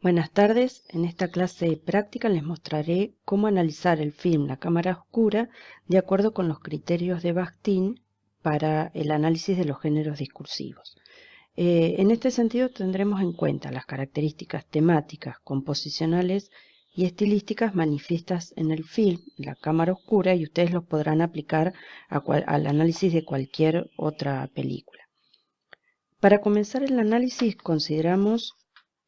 Buenas tardes, en esta clase práctica les mostraré cómo analizar el film La cámara oscura de acuerdo con los criterios de Bakhtin para el análisis de los géneros discursivos. En este sentido tendremos en cuenta las características temáticas, composicionales y estilísticas manifiestas en el film La cámara oscura, y ustedes los podrán aplicar al análisis de cualquier otra película. Para comenzar el análisis consideramos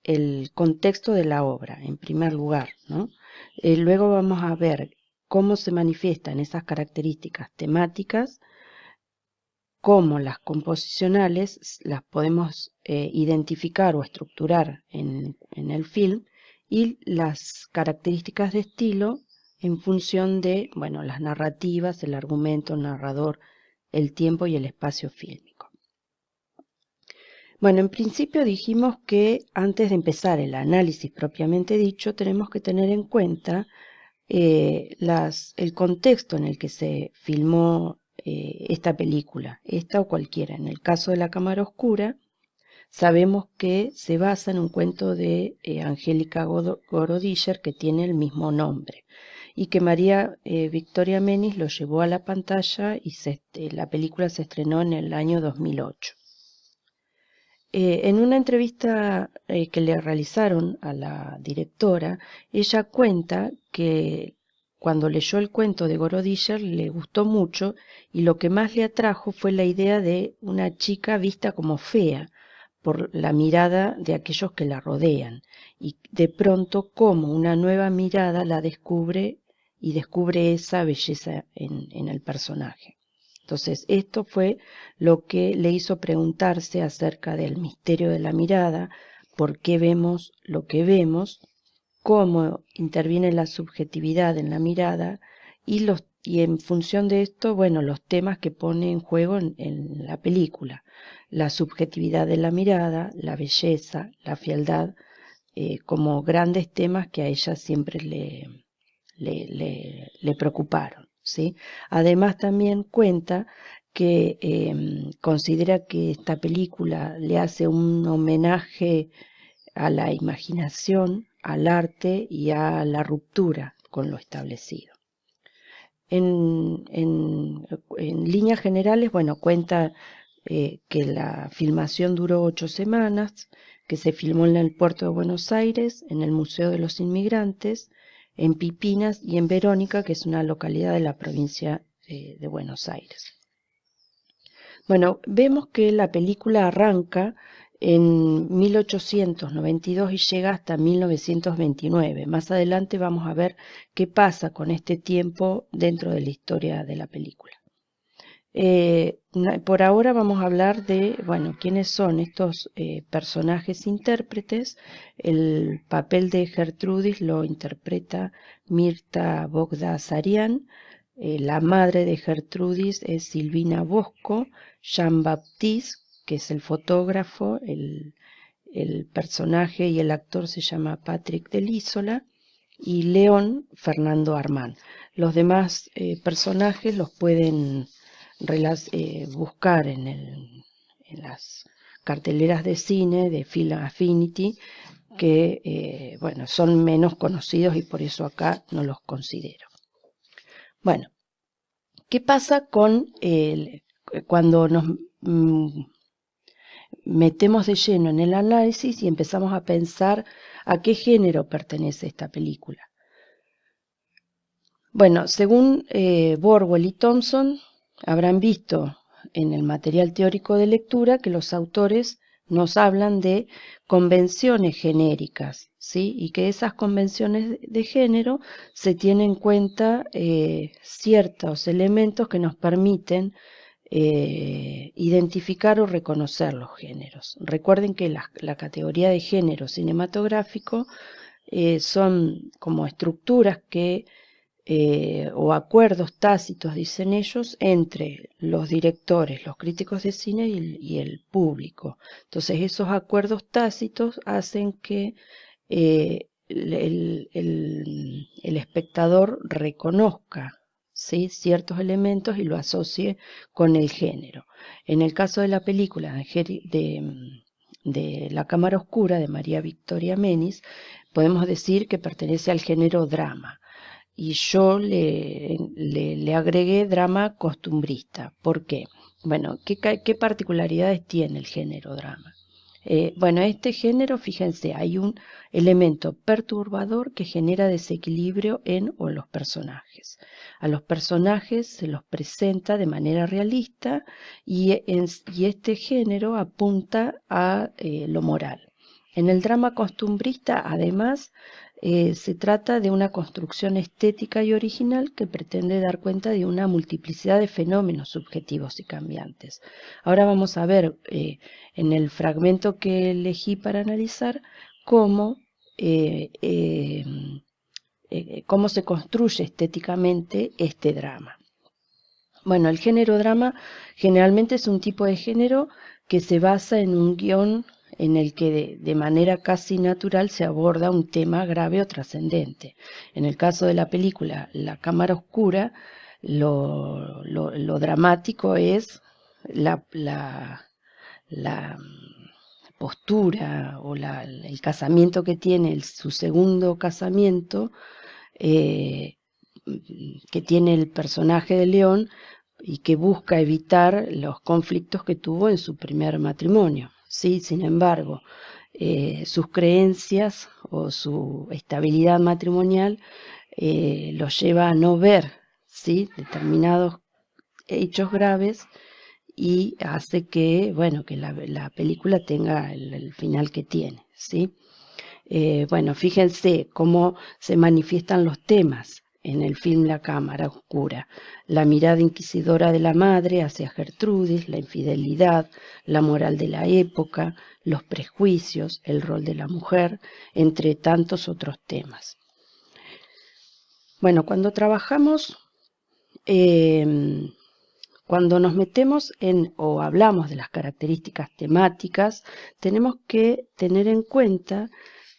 el contexto de la obra, en primer lugar, ¿no? Luego vamos a ver cómo se manifiestan esas características temáticas, cómo las composicionales las podemos identificar o estructurar en el film, y las características de estilo en función de, bueno, las narrativas, el argumento, el narrador, el tiempo y el espacio fílmico. Bueno, en principio dijimos que antes de empezar el análisis propiamente dicho, tenemos que tener en cuenta el contexto en el que se filmó esta película, esta o cualquiera. En el caso de La cámara oscura, sabemos que se basa en un cuento de Angélica Gorodischer que tiene el mismo nombre, y que María Victoria Menis lo llevó a la pantalla y la película se estrenó en el año 2008. En una entrevista que le realizaron a la directora, ella cuenta que cuando leyó el cuento de Gorodischer le gustó mucho, y lo que más le atrajo fue la idea de una chica vista como fea por la mirada de aquellos que la rodean, y de pronto como una nueva mirada la descubre y descubre esa belleza en el personaje. Entonces, esto fue lo que le hizo preguntarse acerca del misterio de la mirada, por qué vemos lo que vemos, cómo interviene la subjetividad en la mirada, y en función de esto, bueno, los temas que pone en juego en la película: la subjetividad de la mirada, la belleza, la fealdad, como grandes temas que a ella siempre le preocuparon, ¿sí? Además, también cuenta que considera que esta película le hace un homenaje a la imaginación, al arte y a la ruptura con lo establecido. En líneas generales, bueno, cuenta que la filmación duró 8 semanas, que se filmó en el puerto de Buenos Aires, en el Museo de los Inmigrantes, en Pipinas y en Verónica, que es una localidad de la provincia de Buenos Aires. Bueno, vemos que la película arranca en 1892 y llega hasta 1929. Más adelante vamos a ver qué pasa con este tiempo dentro de la historia de la película. Por ahora vamos a hablar de, bueno, quiénes son estos personajes intérpretes. El papel de Gertrudis lo interpreta Mirta Bogdasarian. La madre de Gertrudis es Silvina Bosco. Jean-Baptiste, que es el fotógrafo, el personaje y el actor se llama Patrick Delísola, y León, Fernando Armán. Los demás personajes los pueden buscar en las carteleras de cine de Film Affinity, que bueno, son menos conocidos y por eso acá no los considero. Bueno, ¿qué pasa cuando nos metemos de lleno en el análisis y empezamos a pensar a qué género pertenece esta película? Bueno, según Borwell y Thompson, habrán visto en el material teórico de lectura que los autores nos hablan de convenciones genéricas, ¿sí? Y que esas convenciones de género se tienen en cuenta ciertos elementos que nos permiten identificar o reconocer los géneros. Recuerden que la categoría de género cinematográfico son como estructuras que o acuerdos tácitos, dicen ellos, entre los directores, los críticos de cine y el público. Entonces, esos acuerdos tácitos hacen que el espectador reconozca, ¿sí?, ciertos elementos y lo asocie con el género. En el caso de la película de La cámara oscura de María Victoria Menis, podemos decir que pertenece al género drama. Y yo le agregué drama costumbrista. ¿Por qué? Bueno, ¿qué particularidades tiene el género drama? Bueno, este género, fíjense, hay un elemento perturbador que genera desequilibrio en o los personajes. A los personajes se los presenta de manera realista y este género apunta a lo moral. En el drama costumbrista, además, se trata de una construcción estética y original que pretende dar cuenta de una multiplicidad de fenómenos subjetivos y cambiantes. Ahora vamos a ver en el fragmento que elegí para analizar cómo, cómo se construye estéticamente este drama. Bueno, el género drama generalmente es un tipo de género que se basa en un guión en el que de manera casi natural se aborda un tema grave o trascendente. En el caso de la película La cámara oscura, lo dramático es la postura o el casamiento que tiene, su segundo casamiento, que tiene el personaje de León y que busca evitar los conflictos que tuvo en su primer matrimonio. ¿Sí? Sin embargo, sus creencias o su estabilidad matrimonial lo lleva a no ver, ¿sí?, determinados hechos graves y hace que, bueno, que la película tenga el final que tiene, ¿sí? Bueno, fíjense cómo se manifiestan los temas en el film La cámara oscura. La mirada inquisidora de la madre hacia Gertrudis, la infidelidad, la moral de la época, los prejuicios, el rol de la mujer, entre tantos otros temas. Bueno, cuando trabajamos, cuando nos metemos en o hablamos de las características temáticas, tenemos que tener en cuenta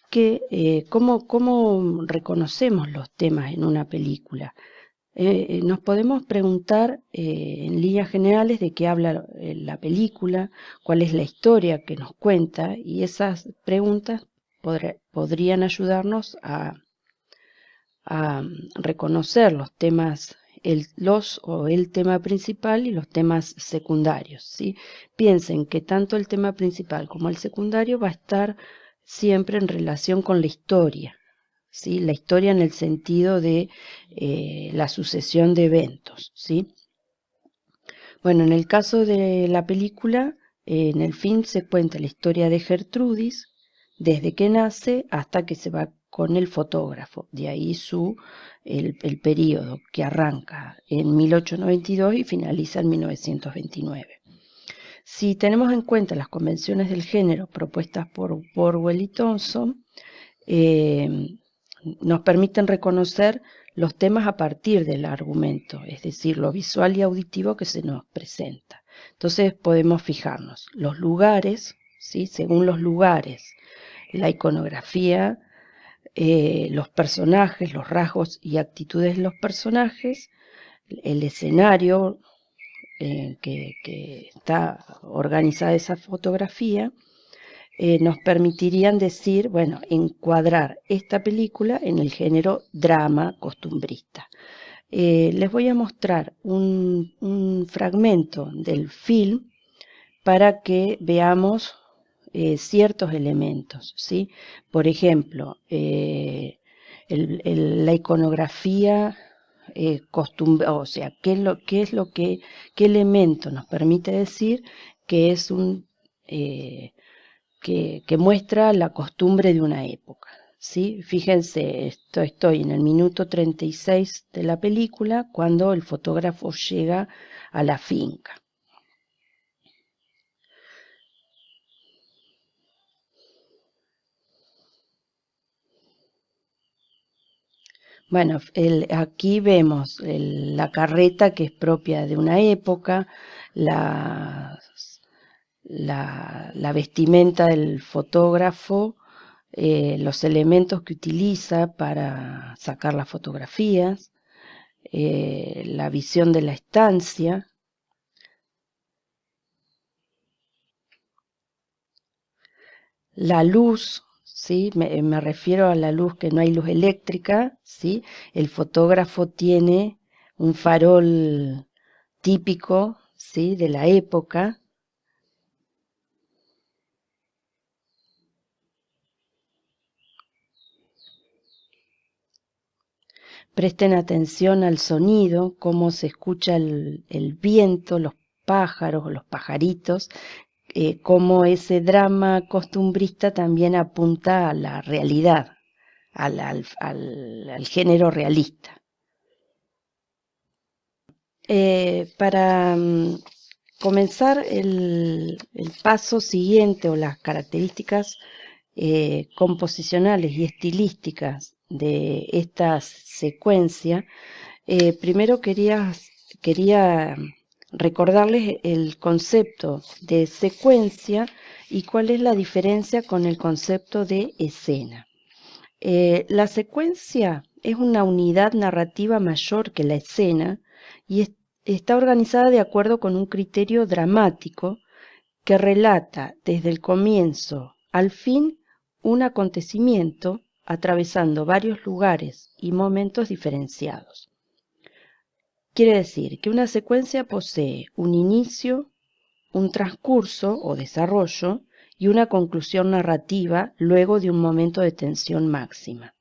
que cómo reconocemos los temas en una película. Nos podemos preguntar en líneas generales de qué habla la película, cuál es la historia que nos cuenta, y esas preguntas podrían ayudarnos a reconocer los temas, el tema principal y los temas secundarios, ¿sí? Piensen que tanto el tema principal como el secundario va a estar siempre en relación con la historia, ¿sí? La historia en el sentido de la sucesión de eventos, ¿sí? Bueno, en el caso de la película, en el film se cuenta la historia de Gertrudis desde que nace hasta que se va con el fotógrafo, de ahí el periodo que arranca en 1892 y finaliza en 1929. Si tenemos en cuenta las convenciones del género propuestas por Orwell y Thompson, nos permiten reconocer los temas a partir del argumento, es decir, lo visual y auditivo que se nos presenta. Entonces podemos fijarnos los lugares, ¿sí? Según los lugares, la iconografía, los personajes, los rasgos y actitudes de los personajes, el escenario que está organizada esa fotografía, nos permitirían decir, bueno, encuadrar esta película en el género drama costumbrista. Les voy a mostrar un fragmento del film para que veamos ciertos elementos, ¿sí? Por ejemplo, la iconografía o sea, qué elemento nos permite decir que es que muestra la costumbre de una época, ¿sí? Fíjense, estoy en el minuto 36 de la película cuando el fotógrafo llega a la finca. Bueno, aquí vemos la carreta que es propia de una época, la vestimenta del fotógrafo, los elementos que utiliza para sacar las fotografías, la visión de la estancia. la luz, ¿sí? Me refiero a la luz, que no hay luz eléctrica, ¿sí? El fotógrafo tiene un farol típico, ¿sí? De la época. Presten atención al sonido, cómo se escucha el viento, los pájaros, los pajaritos, cómo ese drama costumbrista también apunta a la realidad, al género realista. Para comenzar el paso siguiente o las características composicionales y estilísticas de esta secuencia, primero quería recordarles el concepto de secuencia y cuál es la diferencia con el concepto de escena. La secuencia es una unidad narrativa mayor que la escena y está organizada de acuerdo con un criterio dramático que relata desde el comienzo al fin un acontecimiento atravesando varios lugares y momentos diferenciados. Quiere decir que una secuencia posee un inicio, un transcurso o desarrollo y una conclusión narrativa luego de un momento de tensión máxima.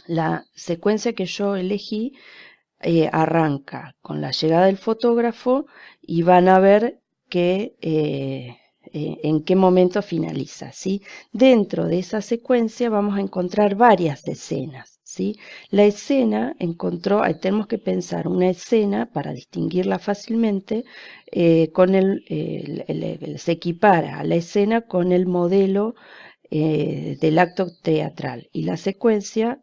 La secuencia que yo elegí arranca con la llegada del fotógrafo y van a ver que en qué momento finaliza, ¿sí? Dentro de esa secuencia vamos a encontrar varias escenas, ¿sí? La escena tenemos que pensar una escena para distinguirla fácilmente, se equipara a la escena con el modelo del acto teatral y la secuencia.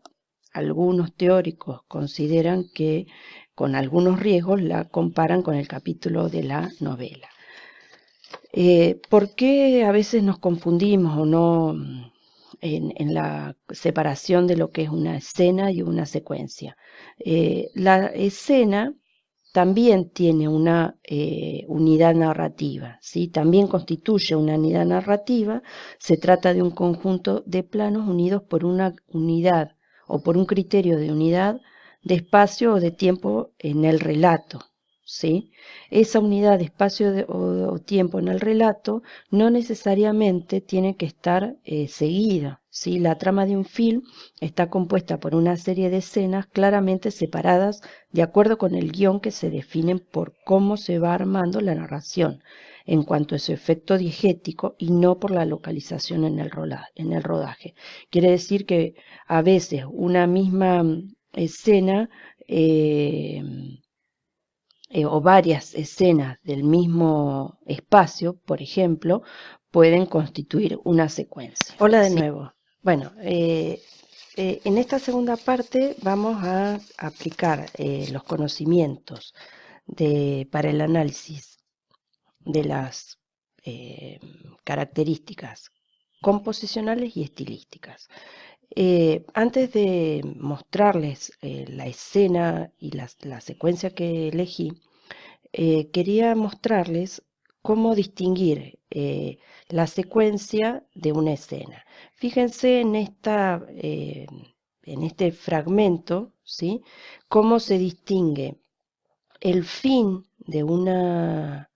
Algunos teóricos consideran que con algunos riesgos la comparan con el capítulo de la novela. ¿Por qué a veces nos confundimos o no en la separación de lo que es una escena y una secuencia? La escena también tiene una unidad narrativa, ¿sí? También constituye una unidad narrativa. Se trata de un conjunto de planos unidos por una unidad o por un criterio de unidad de espacio o de tiempo en el relato, ¿sí? Esa unidad de espacio o tiempo en el relato no necesariamente tiene que estar seguida, ¿sí? La trama de un film está compuesta por una serie de escenas claramente separadas de acuerdo con el guión, que se definen por cómo se va armando la narración en cuanto a su efecto diegético y no por la localización en el rodaje. Quiere decir que a veces una misma escena o varias escenas del mismo espacio, por ejemplo, pueden constituir una secuencia. Hola de nuevo. Bueno, en esta segunda parte vamos a aplicar los conocimientos para el análisis de las características composicionales y estilísticas. Antes de mostrarles la escena y la secuencia que elegí, quería mostrarles cómo distinguir la secuencia de una escena. Fíjense en este fragmento, ¿sí? Cómo se distingue el fin de una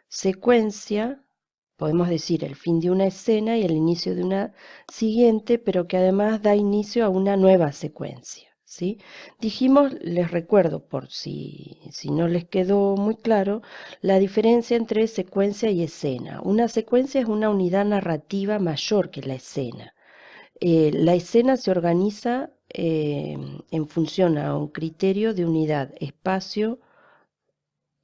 secuencia, podemos decir el fin de una escena y el inicio de una siguiente, pero que además da inicio a una nueva secuencia, ¿sí? Dijimos, les recuerdo, por si no les quedó muy claro, la diferencia entre secuencia y escena. Una secuencia es una unidad narrativa mayor que la escena. La escena se organiza en función a un criterio de unidad, espacio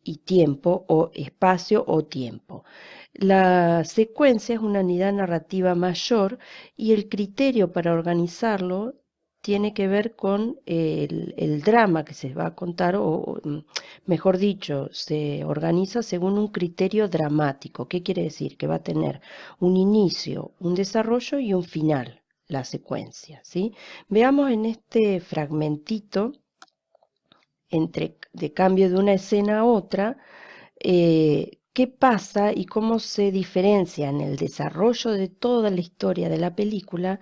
y tiempo, o espacio o tiempo. La secuencia es una unidad narrativa mayor y el criterio para organizarlo tiene que ver con el drama que se va a contar, o mejor dicho, se organiza según un criterio dramático. ¿Qué quiere decir? Que va a tener un inicio, un desarrollo y un final, la secuencia, ¿sí? Veamos en este fragmentito de cambio de una escena a otra, qué pasa y cómo se diferencia en el desarrollo de toda la historia de la película,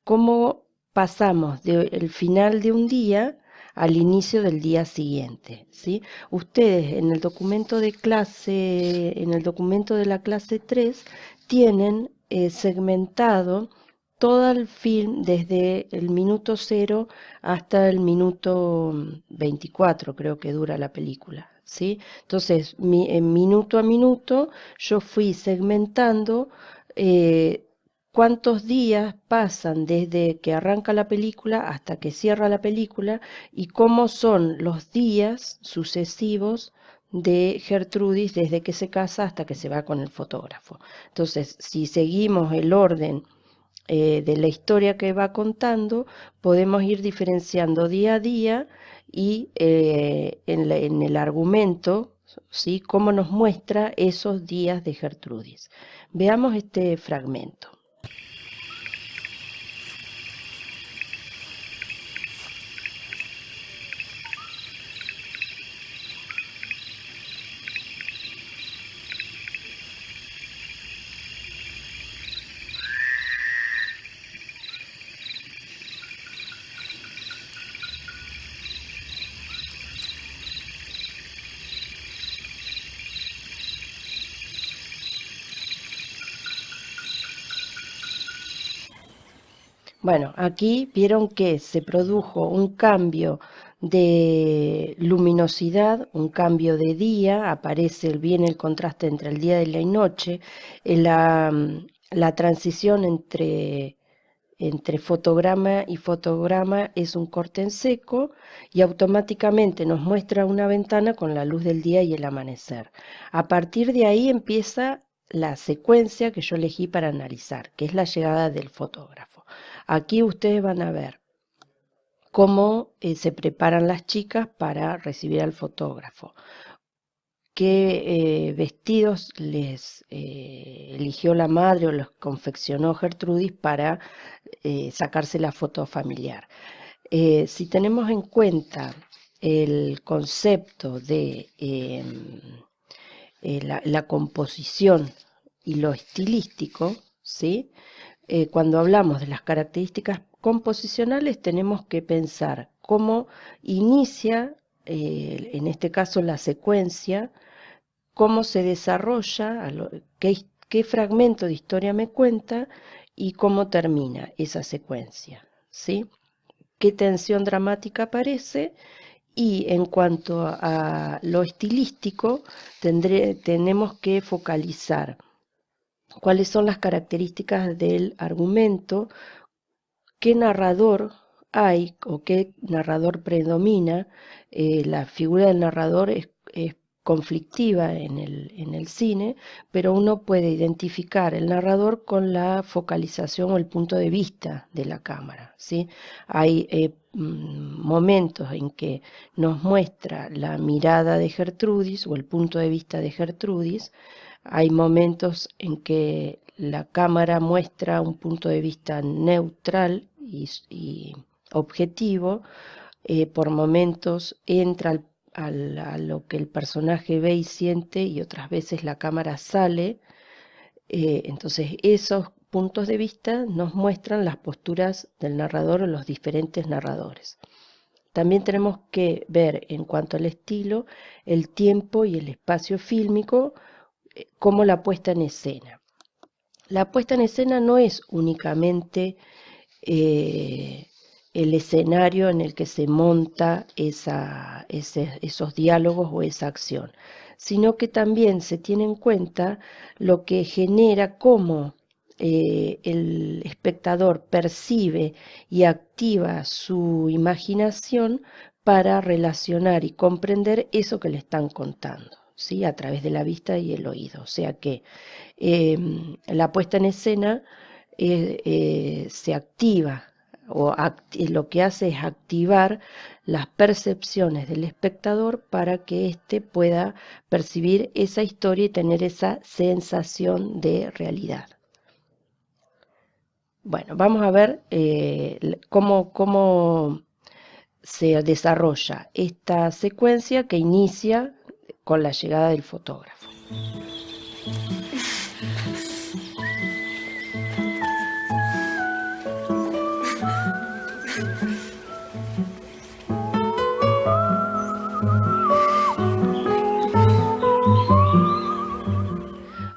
cómo pasamos del final de un día al inicio del día siguiente, ¿sí? Ustedes en el documento de clase, en el documento de la clase 3, tienen segmentado todo el film desde el minuto 0 hasta el minuto 24, creo que dura la película, ¿sí? Entonces, en minuto a minuto yo fui segmentando cuántos días pasan desde que arranca la película hasta que cierra la película y cómo son los días sucesivos de Gertrudis desde que se casa hasta que se va con el fotógrafo. Entonces, si seguimos el orden de la historia que va contando, podemos ir diferenciando día a día y en el argumento, ¿sí? Cómo nos muestra esos días de Gertrudis. Veamos este fragmento. Bueno, aquí vieron que se produjo un cambio de luminosidad, un cambio de día, aparece bien el contraste entre el día y la noche, la transición entre fotograma y fotograma es un corte en seco y automáticamente nos muestra una ventana con la luz del día y el amanecer. A partir de ahí empieza la secuencia que yo elegí para analizar, que es la llegada del fotógrafo. Aquí ustedes van a ver cómo se preparan las chicas para recibir al fotógrafo, qué vestidos les eligió la madre o los confeccionó Gertrudis para sacarse la foto familiar. Si tenemos en cuenta el concepto de la composición y lo estilístico, ¿sí? Cuando hablamos de las características composicionales tenemos que pensar cómo inicia, en este caso la secuencia, cómo se desarrolla, qué fragmento de historia me cuenta y cómo termina esa secuencia, ¿sí? Qué tensión dramática aparece y en cuanto a lo estilístico tenemos que focalizar cuáles son las características del argumento, qué narrador hay o qué narrador predomina. La figura del narrador es conflictiva en el cine, pero uno puede identificar el narrador con la focalización o el punto de vista de la cámara, ¿sí? Hay momentos en que nos muestra la mirada de Gertrudis o el punto de vista de Gertrudis. Hay momentos en que la cámara muestra un punto de vista neutral y objetivo. Por momentos entra a lo que el personaje ve y siente y otras veces la cámara sale. Entonces esos puntos de vista nos muestran las posturas del narrador o los diferentes narradores. También tenemos que ver en cuanto al estilo, el tiempo y el espacio fílmico, como la puesta en escena. La puesta en escena no es únicamente el escenario en el que se monta esos diálogos o esa acción, sino que también se tiene en cuenta lo que genera, cómo el espectador percibe y activa su imaginación para relacionar y comprender eso que le están contando, ¿sí? A través de la vista y el oído. O sea que la puesta en escena se activa lo que hace es activar las percepciones del espectador para que éste pueda percibir esa historia y tener esa sensación de realidad. Bueno, vamos a ver cómo se desarrolla esta secuencia que inicia con la llegada del fotógrafo.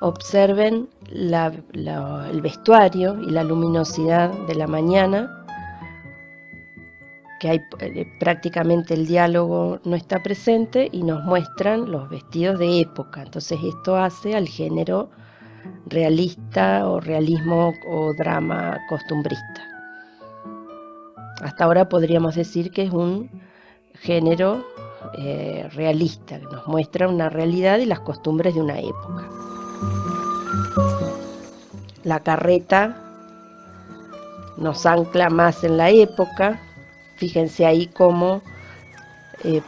Observen el vestuario y la luminosidad de la mañana, que hay prácticamente el diálogo no está presente y nos muestran los vestidos de época. Entonces esto hace al género realista o realismo o drama costumbrista. Hasta ahora podríamos decir que es un género realista, que nos muestra una realidad y las costumbres de una época. La carreta nos ancla más en la época. Fíjense ahí cómo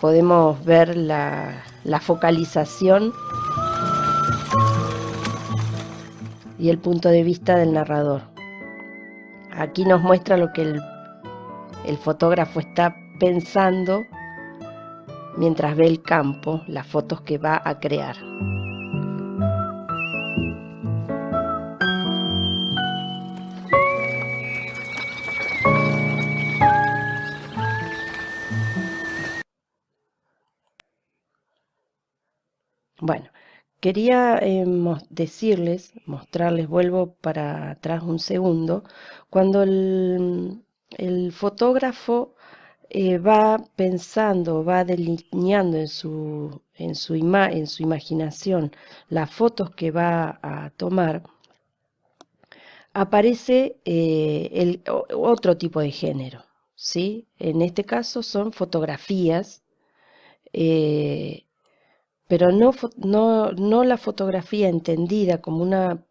podemos ver la focalización y el punto de vista del narrador. Aquí nos muestra lo que el fotógrafo está pensando mientras ve el campo, las fotos que va a crear. Bueno, quería mostrarles, vuelvo para atrás un segundo, cuando el fotógrafo va pensando, va delineando en su imaginación las fotos que va a tomar, aparece otro tipo de género, ¿sí? En este caso son fotografías, pero no la fotografía entendida como una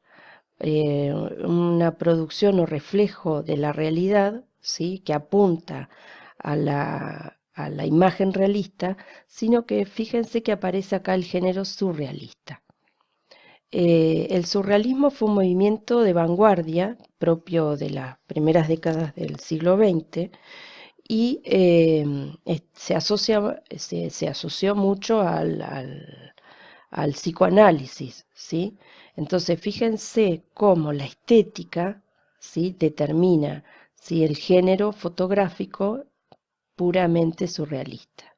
producción o reflejo de la realidad, ¿sí? Que apunta a la imagen realista, sino que fíjense que aparece acá el género surrealista. El surrealismo fue un movimiento de vanguardia propio de las primeras décadas del siglo XX y se asoció mucho al psicoanálisis, ¿sí? Entonces, fíjense cómo la estética, ¿sí? Determina, ¿sí? El género fotográfico puramente surrealista.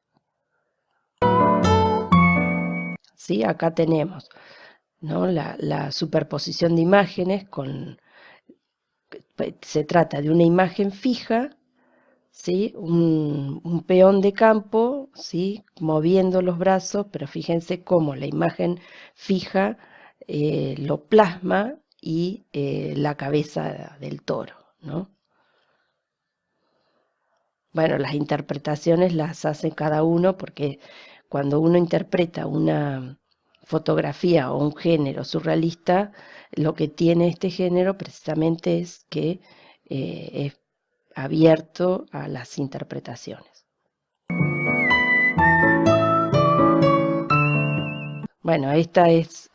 ¿Sí? Acá tenemos, ¿no? la superposición de imágenes se trata de una imagen fija, ¿sí? Un peón de campo, ¿sí? Moviendo los brazos, pero fíjense cómo la imagen fija lo plasma y la cabeza del toro, ¿no? Bueno, las interpretaciones las hace cada uno porque cuando uno interpreta una fotografía o un género surrealista, lo que tiene este género precisamente es que es abierto a las interpretaciones. Bueno, esta es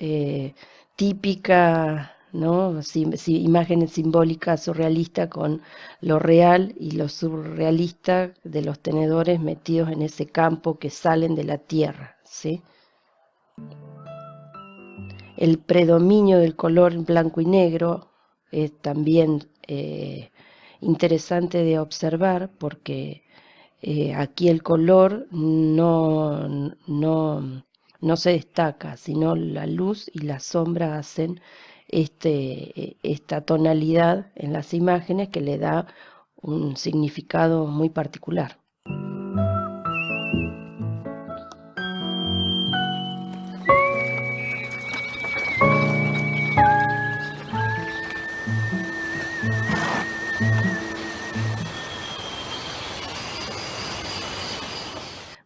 típica, ¿no? Imágenes simbólicas surrealistas con lo real y lo surrealista de los tenedores metidos en ese campo que salen de la tierra, ¿sí? El predominio del color en blanco y negro es también interesante de observar porque aquí el color no se destaca, sino la luz y la sombra hacen esta tonalidad en las imágenes que le da un significado muy particular.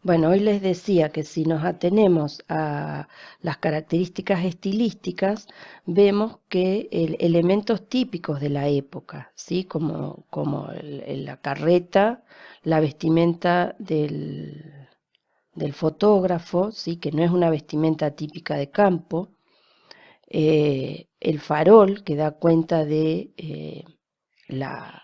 Bueno, hoy les decía que si nos atenemos a las características estilísticas, vemos que elementos típicos de la época, ¿sí? Como la carreta, la vestimenta del fotógrafo, ¿sí? Que no es una vestimenta típica de campo, el farol que da cuenta de la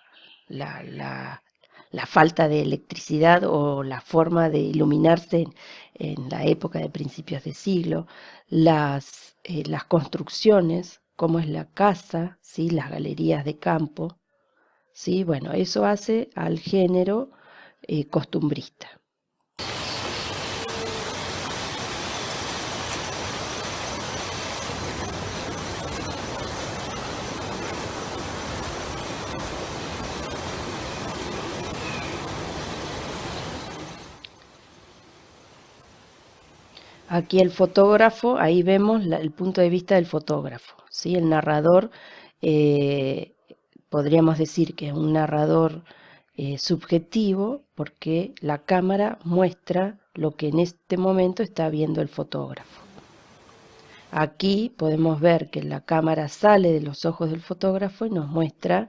la falta de electricidad o la forma de iluminarse en la época de principios de siglo, las construcciones, cómo es la casa, ¿sí? Las galerías de campo, ¿sí? Bueno, eso hace al género costumbrista. Aquí el fotógrafo, ahí vemos el punto de vista del fotógrafo, ¿sí? El narrador, podríamos decir que es un narrador subjetivo porque la cámara muestra lo que en este momento está viendo el fotógrafo. Aquí podemos ver que la cámara sale de los ojos del fotógrafo y nos muestra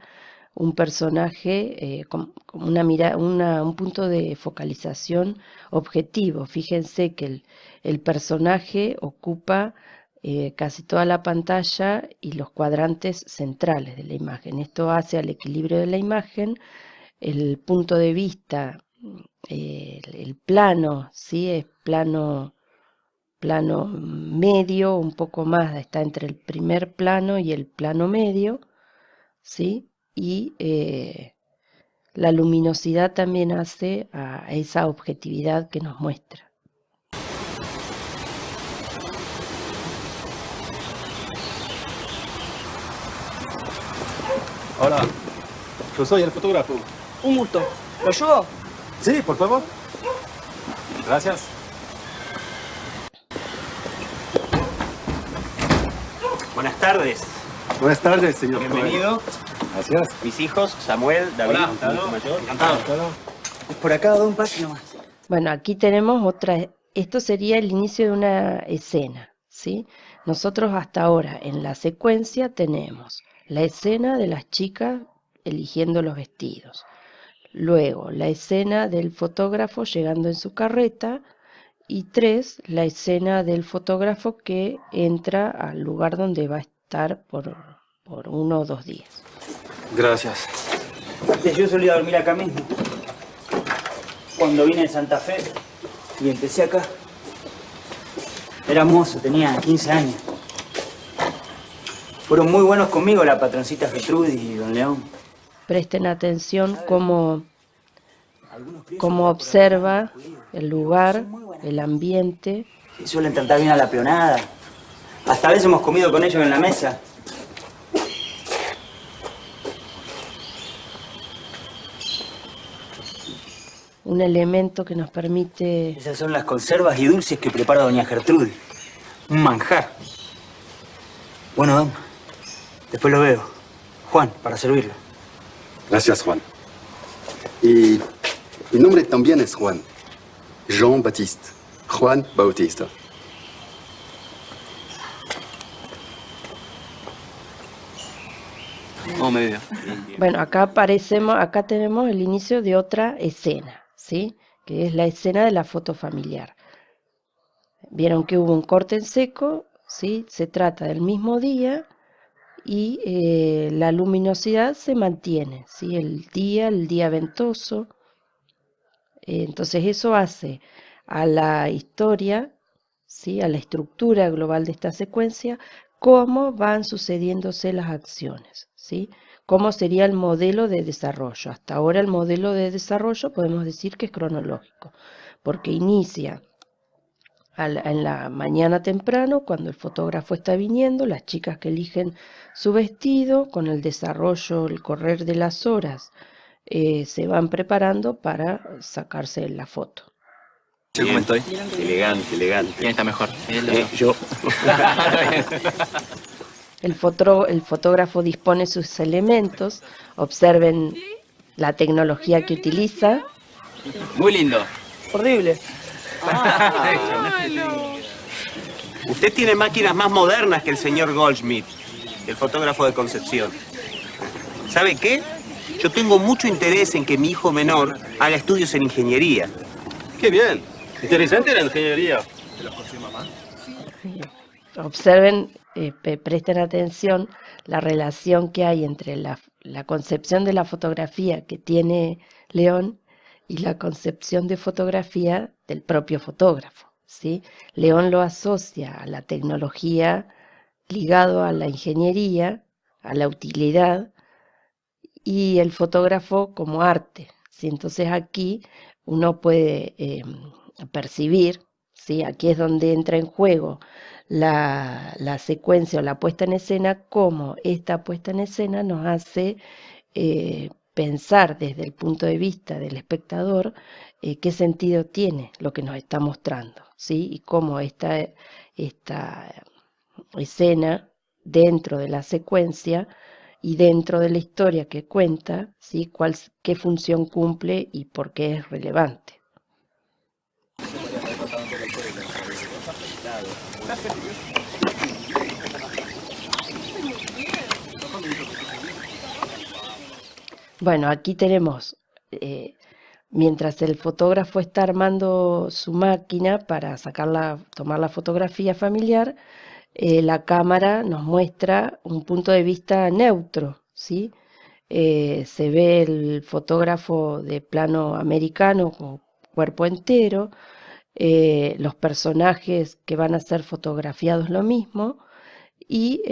un personaje con una mirada, un punto de focalización objetivo. Fíjense que el personaje ocupa casi toda la pantalla y los cuadrantes centrales de la imagen. Esto hace al equilibrio de la imagen, el punto de vista, el plano, ¿sí? Es plano medio, un poco más, está entre el primer plano y el plano medio, ¿sí? Y la luminosidad también hace a esa objetividad que nos muestra. Hola, yo soy el fotógrafo. Un gusto. ¿Lo ayudo? Sí, por favor. Gracias. Buenas tardes. Buenas tardes, señor. Bienvenido. Gracias. Mis hijos, Samuel, David, Hola. mi hijo mayor. Encantado. Es por acá, don Pase nomás. Bueno, aquí tenemos otra, esto sería el inicio de una escena, ¿sí? Nosotros hasta ahora en la secuencia tenemos la escena de las chicas eligiendo los vestidos, luego la escena del fotógrafo llegando en su carreta y 3, la escena del fotógrafo que entra al lugar donde va a estar por 1 o 2 días. Gracias. Yo solía dormir acá mismo. Cuando vine de Santa Fe y empecé acá. Era mozo, tenía 15 años. Fueron muy buenos conmigo la patroncita Gertrudis y don León. Presten atención cómo observa el lugar, el ambiente. Suelen tratar bien a la peonada. Hasta a veces hemos comido con ellos en la mesa. Un elemento que nos permite... Esas son las conservas y dulces que prepara doña Gertrudis. Un manjar. Bueno, don. Después lo veo. Juan, para servirlo. Gracias, Juan. Y mi nombre también es Juan. Jean Baptiste. Juan Bautista. ¿Cómo me veo? Bueno, acá tenemos el inicio de otra escena, ¿sí? Que es la escena de la foto familiar. Vieron que hubo un corte en seco, ¿sí? Se trata del mismo día y la luminosidad se mantiene, ¿sí? El día ventoso. Entonces eso hace a la historia, ¿sí? A la estructura global de esta secuencia, cómo van sucediéndose las acciones, ¿sí? Cómo sería el modelo de desarrollo. Hasta ahora el modelo de desarrollo podemos decir que es cronológico, porque inicia en la mañana temprano, cuando el fotógrafo está viniendo, las chicas que eligen su vestido, con el desarrollo, el correr de las horas, se van preparando para sacarse la foto. ¿Cómo estoy? Elegante, elegante. ¿Quién está mejor? Yo. El fotógrafo dispone sus elementos, observen la tecnología que utiliza. Muy lindo. Horrible. Usted tiene máquinas más modernas que el señor Goldschmidt, el fotógrafo de Concepción. ¿Sabe qué? Yo tengo mucho interés en que mi hijo menor haga estudios en ingeniería. ¡Qué bien! Interesante la ingeniería. Observen, presten atención la relación que hay entre la concepción de la fotografía que tiene León y la concepción de fotografía del propio fotógrafo, ¿sí? León lo asocia a la tecnología ligado a la ingeniería, a la utilidad, y el fotógrafo como arte, ¿sí? Entonces aquí uno puede percibir, ¿sí? Aquí es donde entra en juego la secuencia o la puesta en escena, cómo esta puesta en escena nos hace pensar desde el punto de vista del espectador qué sentido tiene lo que nos está mostrando, ¿sí? Y cómo esta escena dentro de la secuencia y dentro de la historia que cuenta, ¿sí? Qué función cumple y por qué es relevante. Bueno, aquí tenemos, mientras el fotógrafo está armando su máquina para tomar la fotografía familiar, la cámara nos muestra un punto de vista neutro, ¿sí? Se ve el fotógrafo de plano americano con cuerpo entero, los personajes que van a ser fotografiados lo mismo, y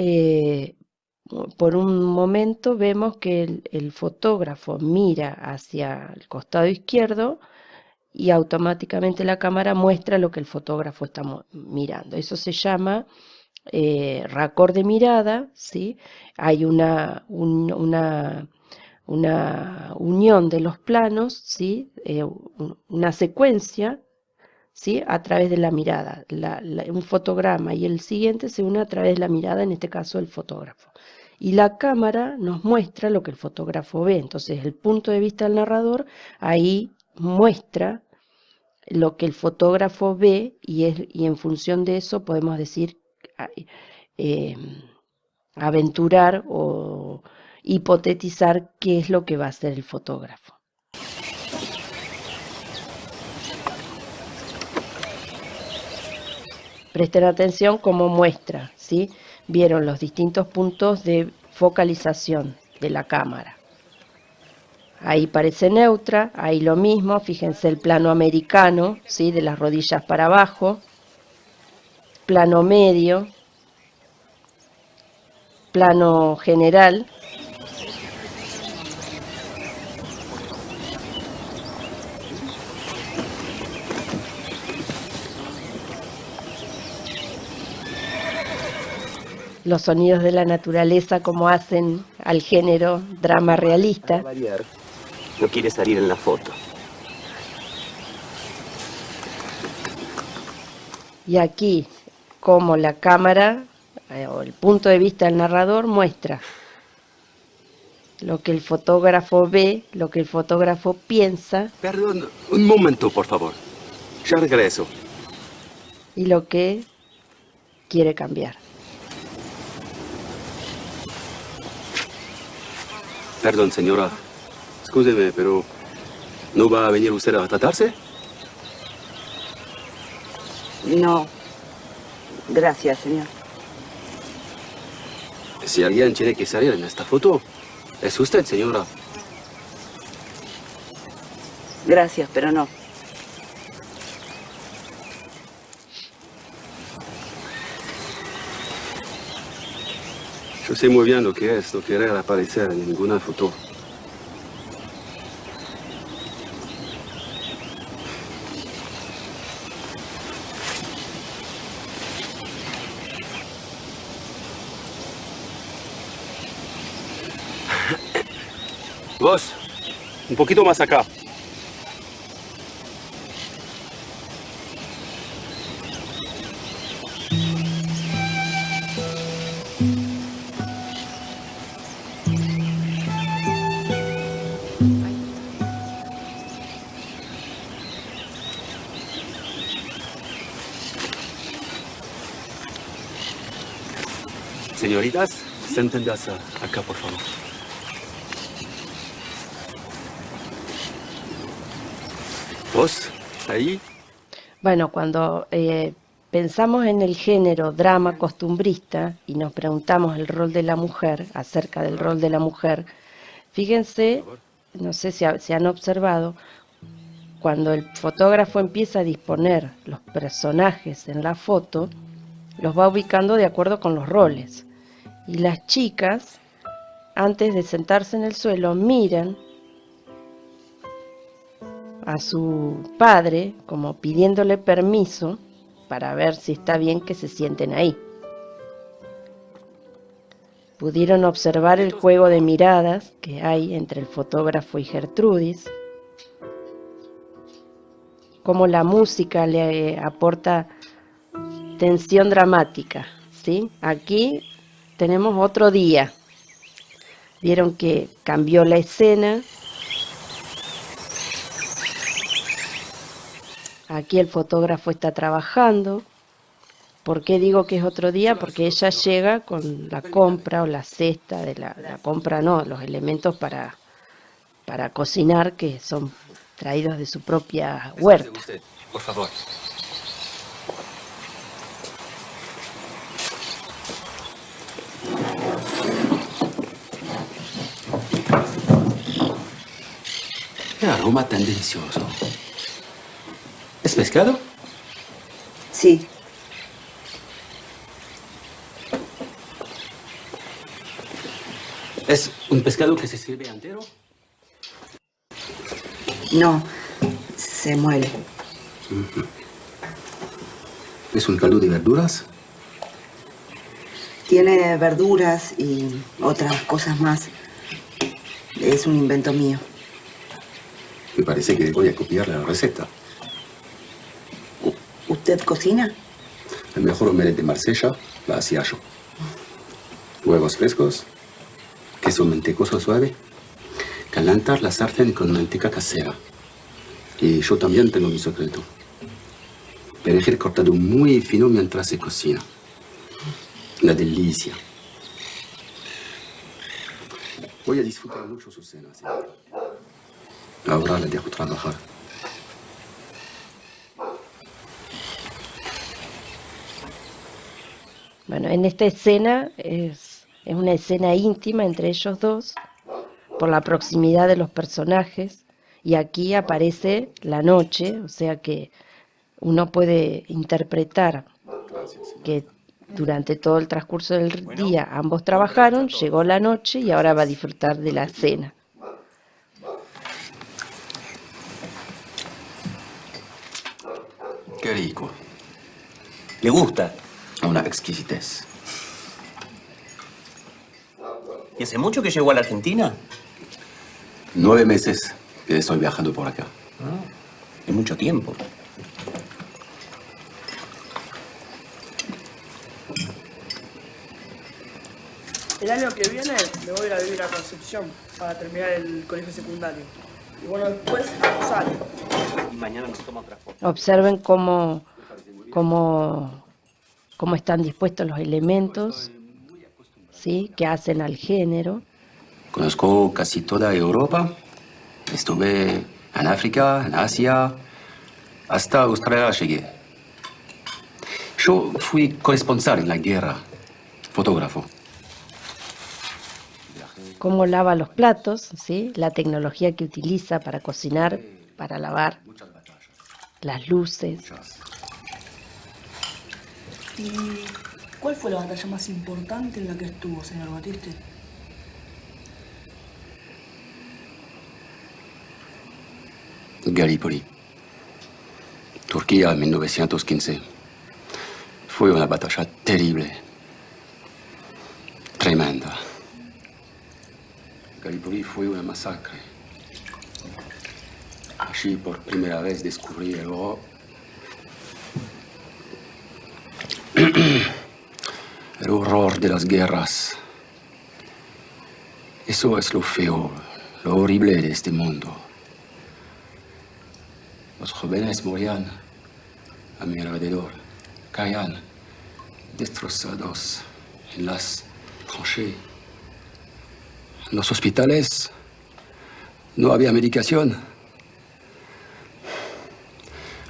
por un momento vemos que el fotógrafo mira hacia el costado izquierdo y automáticamente la cámara muestra lo que el fotógrafo está mirando. Eso se llama raccord de mirada, ¿sí? Hay una unión de los planos, ¿sí? Una secuencia, ¿sí? A través de la mirada. Un fotograma y el siguiente se une a través de la mirada, en este caso el fotógrafo. Y la cámara nos muestra lo que el fotógrafo ve. Entonces el punto de vista del narrador ahí muestra lo que el fotógrafo ve y en función de eso podemos decir, aventurar o hipotetizar qué es lo que va a hacer el fotógrafo. Presten atención cómo muestra, ¿sí? Vieron los distintos puntos de focalización de la cámara. Ahí parece neutra, ahí lo mismo, fíjense el plano americano, ¿sí? De las rodillas para abajo, plano medio, plano general. Los sonidos de la naturaleza como hacen al género drama realista. No quiere salir en la foto. Y aquí, como la cámara o el punto de vista del narrador muestra lo que el fotógrafo ve, lo que el fotógrafo piensa. Perdón, un momento, por favor. Ya regreso. Y lo que quiere cambiar. Perdón, señora. Escúcheme, pero ¿no va a venir usted a tratarse? No. Gracias, señor. Si alguien tiene que salir en esta foto, es usted, señora. Gracias, pero no. Yo sé muy bien lo que es no querer aparecer en ninguna foto. Vos, un poquito más acá. Señoritas, siéntense acá, por favor. ¿Vos? ¿Ahí? Bueno, cuando pensamos en el género drama costumbrista y nos preguntamos el rol de la mujer, acerca del rol de la mujer, Fíjense, no sé si han observado, cuando el fotógrafo empieza a disponer los personajes en la foto, los va ubicando de acuerdo con los roles. Y las chicas, antes de sentarse en el suelo, miran a su padre como pidiéndole permiso para ver si está bien que se sienten ahí. Pudieron observar el juego de miradas que hay entre el fotógrafo y Gertrudis, cómo la música le aporta tensión dramática, ¿sí? Aquí tenemos otro día. Vieron que cambió la escena. Aquí el fotógrafo está trabajando. ¿Por qué digo que es otro día? Porque ella llega con la compra o la cesta de la compra, no, los elementos para cocinar que son traídos de su propia huerta. Usted, por favor. Qué aroma tan delicioso. ¿Es pescado? Sí. ¿Es un pescado que se sirve entero? No, se muere. ¿Es un caldo de verduras? Tiene verduras y otras cosas más. Es un invento mío. Me parece que voy a copiar la receta. ¿Usted cocina? El mejor omelette de Marsella la hacía yo. Huevos frescos, queso mantecoso suave, calentar la sartén con manteca casera. Y yo también tengo mi secreto. Perejil cortado muy fino mientras se cocina. La delicia. Voy a disfrutar mucho su cena, señora. Ahora la dejo trabajar. Bueno, en esta escena es una escena íntima entre ellos dos, por la proximidad de los personajes, y aquí aparece la noche, o sea que uno puede interpretar que durante todo el transcurso del día ambos trabajaron, llegó la noche y ahora va a disfrutar de la cena. Qué rico. ¿Le gusta? Una exquisitez. ¿Y hace mucho que llegó a la Argentina? 9 meses que estoy viajando por acá. Es mucho tiempo. El año que viene me voy a ir a vivir a Concepción para terminar el colegio secundario. Y bueno, después a Rosario. Y mañana nos toma otra foto. Observen cómo están dispuestos los elementos, ¿sí?, que hacen al género. Conozco casi toda Europa. Estuve en África, en Asia, hasta Australia llegué. Yo fui corresponsal en la guerra, fotógrafo. Cómo lava los platos, ¿sí?, la tecnología que utiliza para cocinar, para lavar, las luces. ¿Y cuál fue la batalla más importante en la que estuvo, señor Batiste? Gallipoli, Turquía, 1915. Fue una batalla terrible, tremenda. Gallipoli fue una masacre. Allí por primera vez descubrí el horror. El horror de las guerras. Eso es lo feo, lo horrible de este mundo. Los jóvenes morían a mi alrededor, caían destrozados en las tranchées. En los hospitales no había medicación.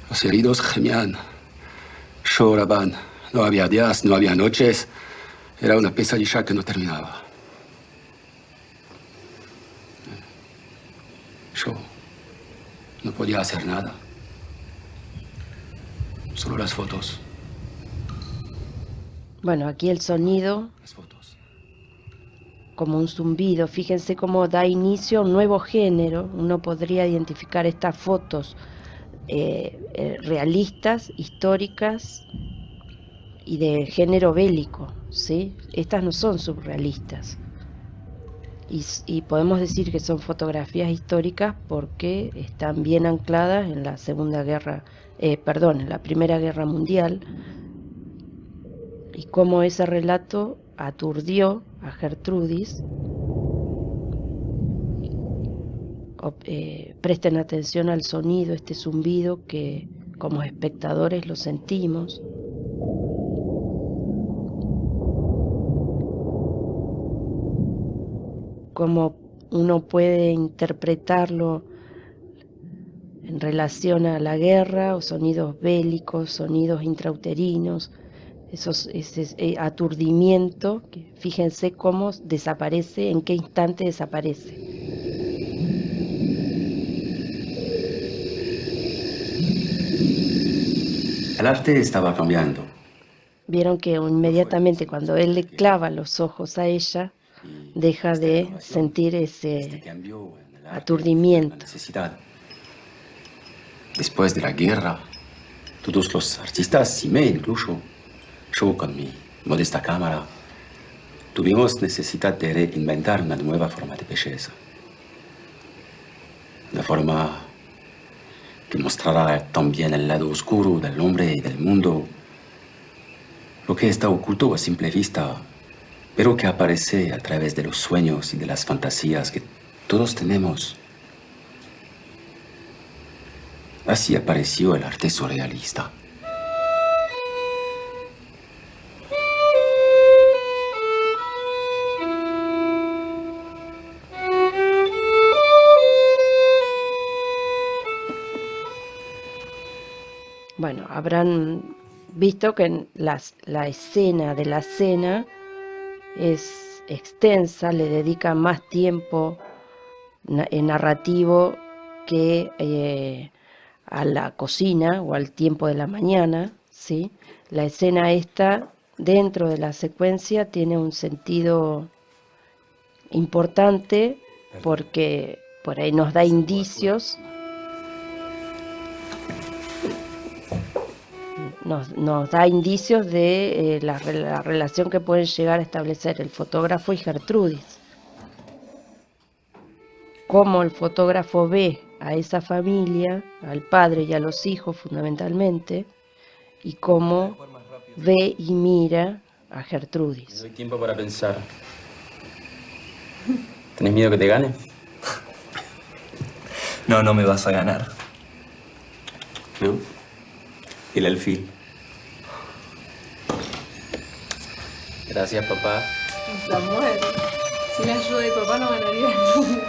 Los heridos gemían, lloraban. No había días, no había noches. Era una pesadilla que no terminaba. Yo no podía hacer nada. Solo las fotos. Bueno, aquí el sonido Las fotos. como un zumbido. Fíjense cómo da inicio a un nuevo género. Uno podría identificar estas fotos realistas, históricas y de género bélico, ¿sí? Estas no son surrealistas. Y podemos decir que son fotografías históricas porque están bien ancladas en la en la Primera Guerra Mundial, y cómo ese relato aturdió a Gertrudis. Presten atención al sonido, este zumbido que como espectadores lo sentimos. Cómo uno puede interpretarlo en relación a la guerra, o sonidos bélicos, sonidos intrauterinos, ese aturdimiento, que fíjense cómo desaparece, en qué instante desaparece. El arte estaba cambiando. Vieron que inmediatamente cuando él le clava los ojos a ella, deja de sentir ese Cambio en el arte, aturdimiento. la necesidad. Después de la guerra, todos los artistas, y me incluyo, yo con mi modesta cámara, tuvimos necesidad de reinventar una nueva forma de belleza. Una forma que mostrará también el lado oscuro del hombre y del mundo, lo que está oculto a simple vista, pero que aparece a través de los sueños y de las fantasías que todos tenemos. Así apareció el arte surrealista. Bueno, habrán visto que la escena de la cena es extensa, le dedica más tiempo narrativo que a la cocina o al tiempo de la mañana, ¿sí? La escena esta, dentro de la secuencia, tiene un sentido importante porque por ahí nos da indicios. Nos da indicios de la relación que pueden llegar a establecer el fotógrafo y Gertrudis. Cómo el fotógrafo ve a esa familia, al padre y a los hijos fundamentalmente, y cómo ve y mira a Gertrudis. Me doy tiempo para pensar. ¿Tenés miedo que te gane? No, no me vas a ganar. ¿No? El alfil. Gracias, papá. Samuel, sin ayuda de papá no ganaría nunca.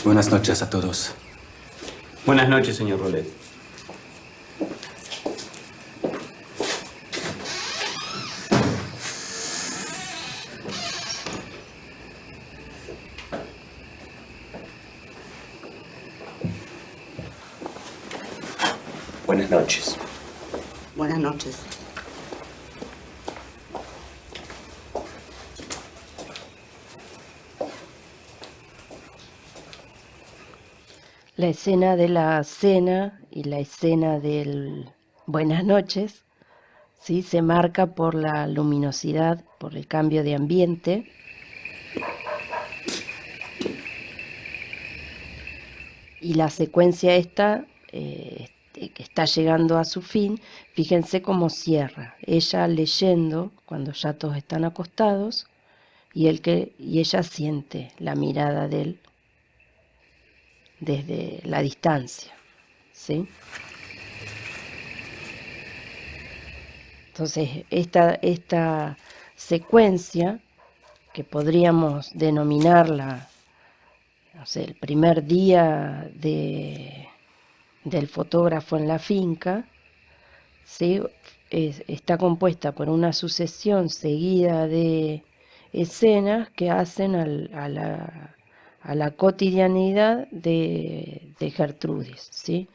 Buenas noches a todos. Buenas noches, señor Rolet. Buenas noches. Buenas noches. La escena de la cena y la escena del buenas noches, ¿sí? Se marca por la luminosidad, por el cambio de ambiente. Y la secuencia esta, que está llegando a su fin, fíjense cómo cierra. Ella leyendo, cuando ya todos están acostados, y ella siente la mirada de él desde la distancia, ¿sí? Entonces, esta secuencia, que podríamos denominarla, no sé, el primer día del fotógrafo en la finca, ¿sí? Está compuesta por una sucesión seguida de escenas que hacen a la cotidianidad de Gertrudis, ¿sí?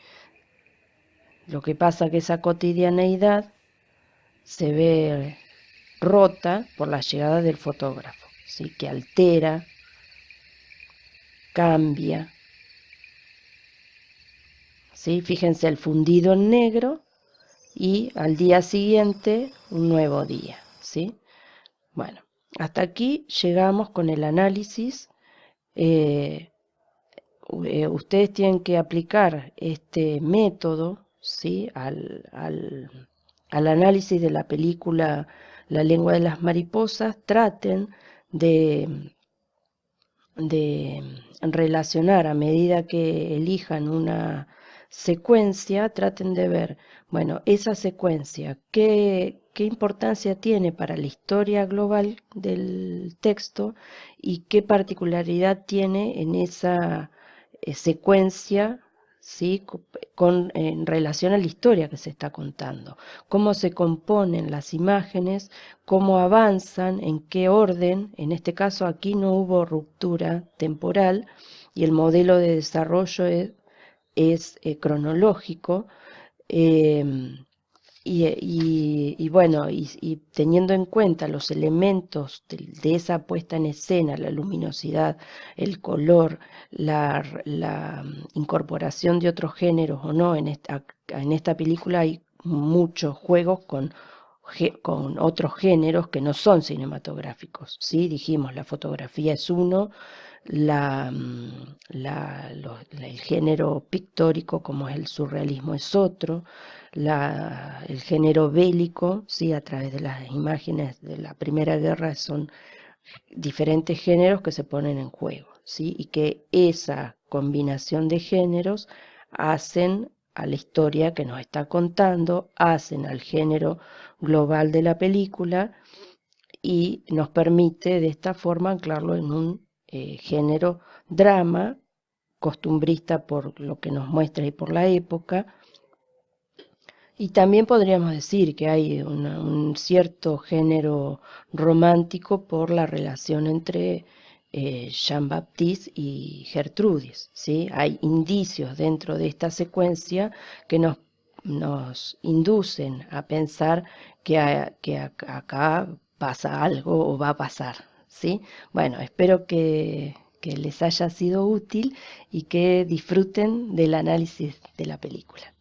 Lo que pasa que esa cotidianeidad se ve rota por la llegada del fotógrafo, ¿sí? Que altera, cambia, ¿sí? Fíjense el fundido en negro y al día siguiente un nuevo día, ¿sí? Bueno, hasta aquí llegamos con el análisis. Ustedes tienen que aplicar este método, ¿sí? al análisis de la película La lengua de las mariposas. Traten de relacionar a medida que elijan una secuencia, traten de ver, bueno, esa secuencia, qué importancia tiene para la historia global del texto y qué particularidad tiene en esa secuencia, ¿sí? En relación a la historia que se está contando, cómo se componen las imágenes, cómo avanzan, en qué orden. En este caso aquí no hubo ruptura temporal y el modelo de desarrollo es cronológico. Bueno, y teniendo en cuenta los elementos de esa puesta en escena, la luminosidad, el color, la incorporación de otros géneros o no, en esta película hay muchos juegos con otros géneros que no son cinematográficos, ¿sí? Dijimos, la fotografía es uno, el género pictórico como es el surrealismo es otro, el género bélico, ¿sí? A través de las imágenes de la Primera Guerra son diferentes géneros que se ponen en juego, ¿sí? Y que esa combinación de géneros hacen a la historia que nos está contando, hacen al género global de la película y nos permite de esta forma anclarlo en un género drama, costumbrista por lo que nos muestra y por la época. Y también podríamos decir que hay un cierto género romántico por la relación entre Jean-Baptiste y Gertrudis, ¿sí? Hay indicios dentro de esta secuencia que nos inducen a pensar que acá pasa algo o va a pasar, ¿sí? Bueno, espero que les haya sido útil y que disfruten del análisis de la película.